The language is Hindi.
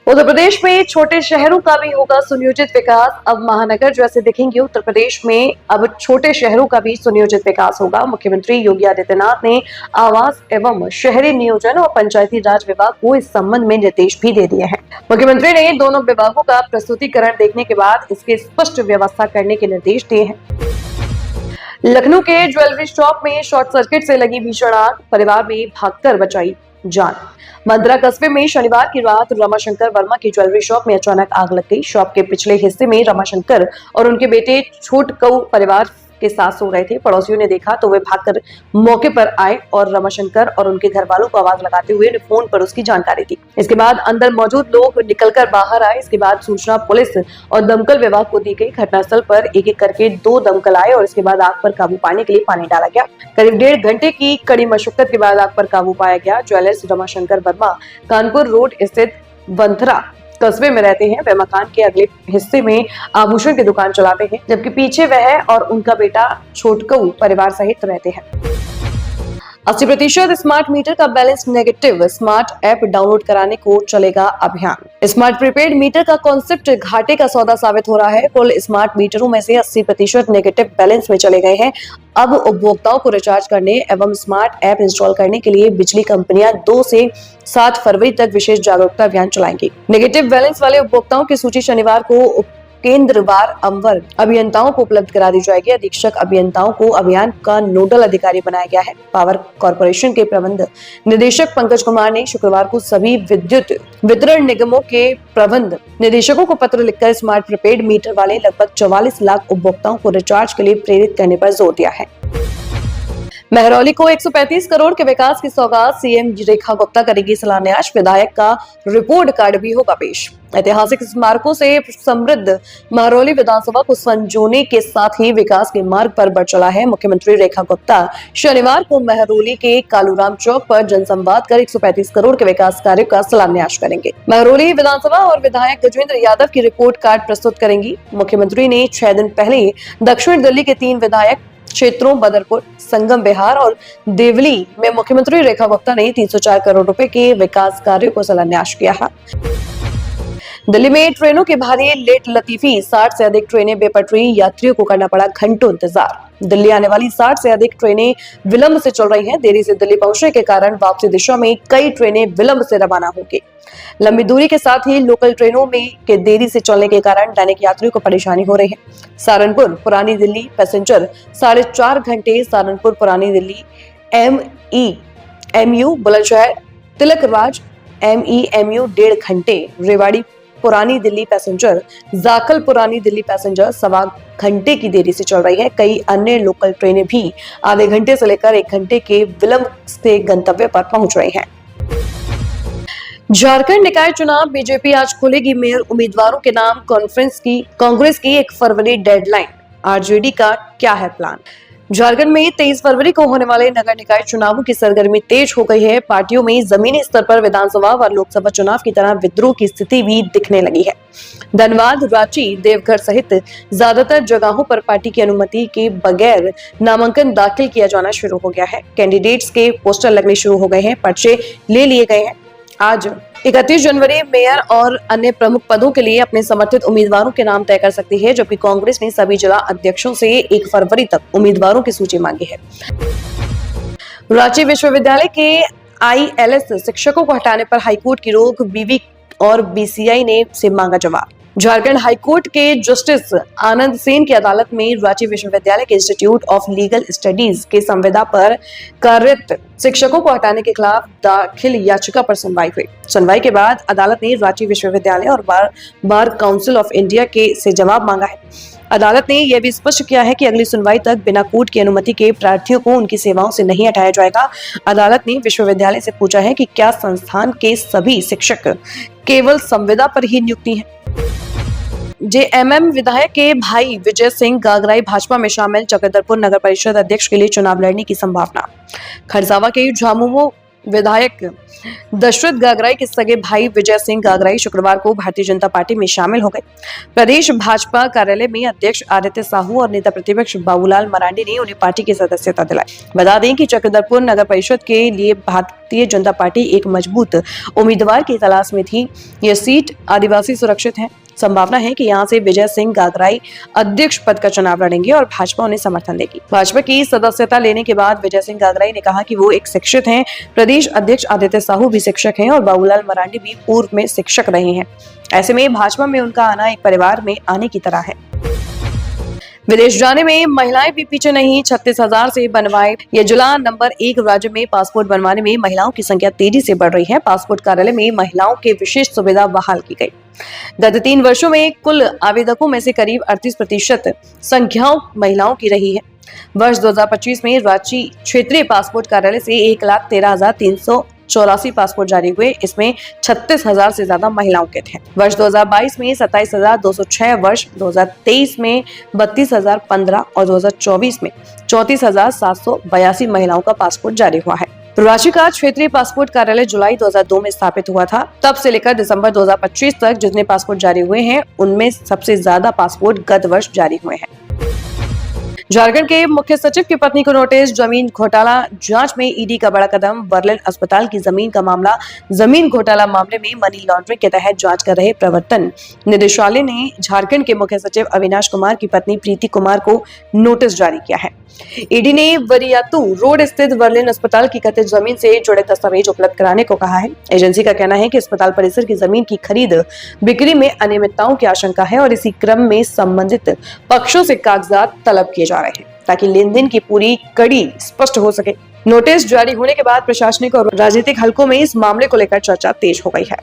उत्तर प्रदेश में छोटे शहरों का भी होगा सुनियोजित विकास। अब महानगर जैसे दिखेंगे उत्तर प्रदेश में, अब छोटे शहरों का भी सुनियोजित विकास होगा। मुख्यमंत्री योगी आदित्यनाथ ने आवास एवं शहरी नियोजन और पंचायती राज विभाग को इस संबंध में निर्देश भी दे दिए हैं। मुख्यमंत्री ने दोनों विभागों का प्रस्तुतिकरण देखने के बाद इसके स्पष्ट व्यवस्था करने के निर्देश दिए हैं। लखनऊ के ज्वेलरी शॉप में शॉर्ट सर्किट से लगी भीषण आग, परिवार में भागकर बचाई जान। मंदरा कस्बे में शनिवार की रात रमाशंकर वर्मा की ज्वेलरी शॉप में अचानक आग लग गई। शॉप के पिछले हिस्से में रमाशंकर और उनके बेटे छोटकऊ परिवार के साथ सो रहे थे। पड़ोसियों ने देखा तो वे भागकर मौके पर आए और रमाशंकर और उनके घर वालों को आवाज लगाते हुए फोन पर उसकी जानकारी दी। इसके बाद अंदर मौजूद लोग निकलकर बाहर आए। इसके बाद सूचना पुलिस और दमकल विभाग को दी गई। घटनास्थल पर एक एक करके 2 दमकल आए और इसके बाद आग पर काबू पाने के लिए पानी डाला गया। करीब 1.5 घंटे की कड़ी मशक्कत के बाद आग पर काबू पाया गया। ज्वेलर्स रमाशंकर वर्मा कानपुर रोड स्थित बंथरा कस्बे में रहते हैं। वे मकान के अगले हिस्से में आभूषण की दुकान चलाते हैं, जबकि पीछे वह और उनका बेटा छोटकऊ परिवार सहित रहते हैं। 80% स्मार्ट मीटर का balance negative smart app download कराने को चलेगा अभियान। स्मार्ट प्रीपेड मीटर का कॉन्सेप्ट घाटे का सौदा साबित हो रहा है। कुल स्मार्ट मीटरों में से 80% नेगेटिव बैलेंस में चले गए हैं। अब उपभोक्ताओं को रिचार्ज करने एवं स्मार्ट ऐप इंस्टॉल करने के लिए बिजली कंपनियां 2 से 7 फरवरी तक विशेष जागरूकता अभियान चलाएंगी। नेगेटिव बैलेंस वाले उपभोक्ताओं की सूची शनिवार को केंद्रवार अंवर अभियंताओं को उपलब्ध करा दी जाएगी। अधीक्षक अभियंताओं को अभियान का नोडल अधिकारी बनाया गया है। पावर कॉर्पोरेशन के प्रबंध निदेशक पंकज कुमार ने शुक्रवार को सभी विद्युत वितरण निगमों के प्रबंध निदेशकों को पत्र लिखकर स्मार्ट प्रीपेड मीटर वाले लगभग 44 लाख उपभोक्ताओं को रिचार्ज के लिए प्रेरित करने पर जोर दिया है। महरौली को 135 करोड़ के विकास की सौगात, सीएम रेखा गुप्ता करेगी शिलान्यास। विधायक का रिपोर्ट कार्ड भी होगा पेश। ऐतिहासिक स्मारकों से समृद्ध महरौली विधानसभा को संजोने के साथ ही विकास के मार्ग पर बढ़ चला है। मुख्यमंत्री रेखा गुप्ता शनिवार को महरौली के कालूराम चौक पर जनसंवाद कर 135 करोड़ के विकास कार्य का शिलान्यास करेंगे। महरौली विधानसभा और विधायक गजेंद्र यादव की रिपोर्ट कार्ड प्रस्तुत करेंगी। मुख्यमंत्री ने 6 दिन पहले दक्षिण दिल्ली के 3 विधायक क्षेत्रों बदरपुर, संगम विहार और देवली में मुख्यमंत्री रेखा गुप्ता ने 304 करोड़ रुपए के विकास कार्यों को शिलान्यास किया है। दिल्ली में ट्रेनों के भारी लेट लतीफी, 60 से अधिक ट्रेनें बेपटरी, यात्रियों को करना पड़ा घंटों इंतजार। दिल्ली आने वाली 60 से अधिक ट्रेनें विलंब से चल रही हैं। देरी से दिल्ली पहुंचने के कारण वापसी दिशा में कई ट्रेनें विलंब से रवाना होंगी। लंबी दूरी के साथ ही लोकल ट्रेनों में के देरी से चलने के कारण दैनिक यात्रियों को परेशानी हो रही है। सहारनपुर पुरानी दिल्ली पैसेंजर 4.5 घंटे, सहारनपुर पुरानी दिल्ली MU बुलंदशहर तिलक राज MU 1.5 घंटे, रेवाड़ी पुरानी दिल्ली पैसेंजर जाखल पुरानी दिल्ली पैसेंजर 1.25 घंटे की देरी से चल रही है। कई अन्य लोकल ट्रेनें भी आधे घंटे से लेकर 1 घंटे के विलंब से गंतव्य पर पहुंच रही हैं। झारखंड निकाय चुनाव, बीजेपी आज खोलेगी मेयर उम्मीदवारों के नाम। कांग्रेस की 1 फरवरी डेडलाइन, आरजेडी का क्या है प्लान। झारखंड में 23 फरवरी को होने वाले नगर निकाय चुनावों की सरगर्मी तेज हो गई है। पार्टियों में जमीनी स्तर पर विधानसभा व लोकसभा चुनाव की तरह विद्रोह की स्थिति भी दिखने लगी है। धनबाद, रांची, देवघर सहित ज्यादातर जगहों पर पार्टी की अनुमति के बगैर नामांकन दाखिल किया जाना शुरू हो गया है। कैंडिडेट्स के पोस्टर लगने शुरू हो गए हैं, पर्चे ले लिए गए हैं। आज 31 जनवरी मेयर और अन्य प्रमुख पदों के लिए अपने समर्थित उम्मीदवारों के नाम तय कर सकती है, जबकि कांग्रेस ने सभी जिला अध्यक्षों से 1 फरवरी तक उम्मीदवारों की सूची मांगी है। रांची विश्वविद्यालय के ILS शिक्षकों को हटाने पर हाईकोर्ट की रोक, बीवी और BCI ने से मांगा जवाब। झारखंड हाईकोर्ट के जस्टिस आनंद सेन की अदालत में रांची विश्वविद्यालय के इंस्टीट्यूट ऑफ लीगल स्टडीज के संविदा पर कार्यरत शिक्षकों को हटाने के खिलाफ दाखिल याचिका पर सुनवाई हुई। सुनवाई के बाद अदालत ने रांची विश्वविद्यालय और बार काउंसिल ऑफ इंडिया से जवाब मांगा है। अदालत ने यह भी स्पष्ट किया है कि अगली सुनवाई तक बिना कोर्ट की अनुमति के प्रार्थियों को उनकी सेवाओं से नहीं हटाया जाएगा। अदालत ने विश्वविद्यालय से पूछा है कि क्या संस्थान के सभी शिक्षक केवल संविदा पर ही नियुक्ति है। JMM विधायक के भाई विजय सिंह गागराई भाजपा में शामिल, चक्रधरपुर नगर परिषद अध्यक्ष के लिए चुनाव लड़ने की संभावना। खरसावा के झामुमो विधायक दशरथ गागराई के सगे भाई विजय सिंह गागराई शुक्रवार को भारतीय जनता पार्टी में शामिल हो गए। प्रदेश भाजपा कार्यालय में अध्यक्ष आदित्य साहू और नेता प्रतिपक्ष बाबूलाल मरांडी ने उन्हें पार्टी की सदस्यता दिलाई। बता दें कि चक्रधरपुर नगर परिषद के लिए भारतीय जनता पार्टी एक मजबूत उम्मीदवार की तलाश में थी। यह सीट आदिवासी सुरक्षित है। संभावना है कि यहां से विजय सिंह गागराई अध्यक्ष पद का चुनाव लड़ेंगे और भाजपा उन्हें समर्थन देगी। भाजपा की सदस्यता लेने के बाद विजय सिंह गागराई ने कहा कि वो एक शिक्षित हैं। प्रदेश अध्यक्ष आदित्य साहू भी शिक्षक हैं और बाबूलाल मरांडी भी पूर्व में शिक्षक रहे हैं। ऐसे में भाजपा में उनका आना एक परिवार में आने की तरह है। विदेश जाने में महिलाएं भी पीछे नहीं। 36,000 से बनवाए ये जिला नंबर 1 राज्य में पासपोर्ट बनवाने में महिलाओं की संख्या तेजी से बढ़ रही है। पासपोर्ट कार्यालय में महिलाओं के विशेष सुविधा बहाल की गई। गत 3 वर्षों में कुल आवेदकों में से करीब 38% संख्या महिलाओं की रही है। वर्ष 2025 में रांची क्षेत्रीय पासपोर्ट कार्यालय से 1,13,384 पासपोर्ट जारी हुए। इसमें 36,000 से ज्यादा महिलाओं के थे। वर्ष 2022 में 27,206, वर्ष 2023 में 32,015 और 2024 में 34,782 महिलाओं का पासपोर्ट जारी हुआ है। रांची का क्षेत्रीय पासपोर्ट कार्यालय जुलाई 2002 में स्थापित हुआ था। तब से लेकर दिसंबर 2025 तक जितने पासपोर्ट जारी हुए हैं उनमें सबसे ज्यादा पासपोर्ट गत वर्ष जारी हुए हैं। झारखंड के मुख्य सचिव की पत्नी को नोटिस। जमीन घोटाला जांच में ईडी का बड़ा कदम। बर्लिन अस्पताल की जमीन का मामला। जमीन घोटाला मामले में मनी लॉन्ड्रिंग के तहत जांच कर रहे प्रवर्तन निदेशालय ने झारखंड के मुख्य सचिव अविनाश कुमार की पत्नी प्रीति कुमार को नोटिस जारी किया है। ईडी ने वरियातू रोड स्थित बर्लिन अस्पताल की कथित जमीन से जुड़े दस्तावेज उपलब्ध कराने को कहा है। एजेंसी का कहना है कि अस्पताल परिसर की जमीन की खरीद बिक्री में अनियमितताओं की आशंका है और इसी क्रम में संबंधित पक्षों से कागजात तलब किए जा रहे हैं ताकि लेन देन की पूरी कड़ी स्पष्ट हो सके। नोटिस जारी होने के बाद प्रशासनिक और राजनीतिक हलकों में इस मामले को लेकर चर्चा तेज हो गई है।